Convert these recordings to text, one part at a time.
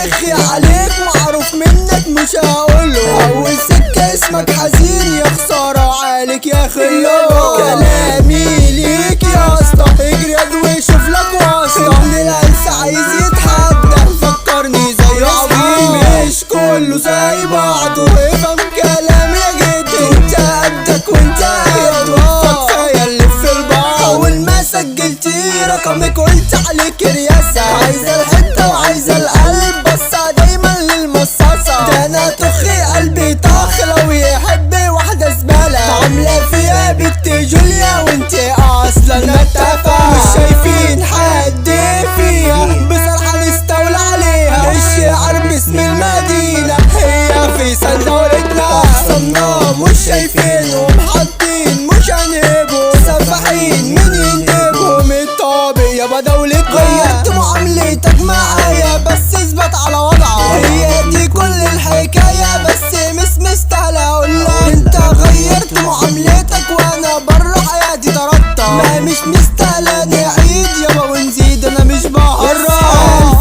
ارخي عليك معروف منك مش هقوله. اول سكة اسمك حزين يا خسارة عليك يا خلو. كلامي ليك يا اسطى اجري ادوي شوف لك واسطة. ابن العيس عايز يتحدى فكرني زي عظيم. مش كله زي بعضه افهم كلامي يا جدي. انت قدك وانت قده كفاية اللي في البعض. اول ما سجلتي رقمك قلت عليك رياسة. عايزة الحتة وعايزة القلب بس دايما للمصاصة. ده انا تخي قلبي طاخ لو يحب واحدة زبالة. عاملة فيها بنت جوليا وانت اصلا متافة. مش شايفين حد فيها بصراحة نستولى عليها. الشعر باسم المدينة هي في دولتنا. احسننا مش شايفينهم حاطين مش هنهبوا. سفاحين مين ينهبهم الطابق يابا دولتنا. غيرت معاملتك معايا بس اثبت على وضعك. هي دي كل الحكاية بس مش مستاهلة اقولك. انت غيرت معاملتك وانا بره حياتي طردتك. ما مش مستاهلة نعيد يابا ونزيد انا مش بهرب.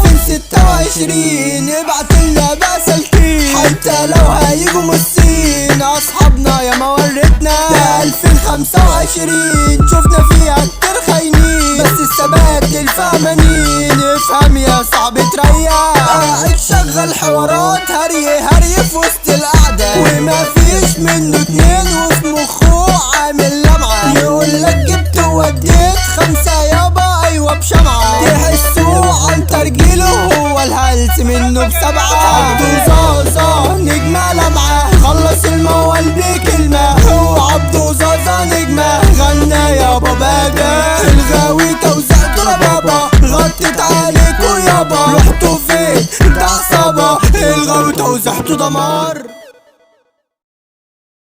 2026 ابعتلنا بقى سالكين حتى لو هيجوا مسين. اصحابنا يا ما ورتنا. ده 2025 شفنا فيها كتير خاينين بس الثبات للفهمانين. افهم يا صاحبي تريح. قاعد شغل حوارات هري في وسط القعدة وما فيش منه اتنين وفي مخه عامل لمعة. يقولك جبت ووديت 5 يابا ايوه بشمعة. تحسوه عن ترجيله هو الهلس منه ب7. عبدو زازا نجمة لمعة خلص الموال بكلمة. هو عبدو زازا نجمة غنى يابا بابا. الغاوي توزعته لبابا غطت عليكوا يابا. رحتوا فين ده عصابة الغاوي توزعته دمار.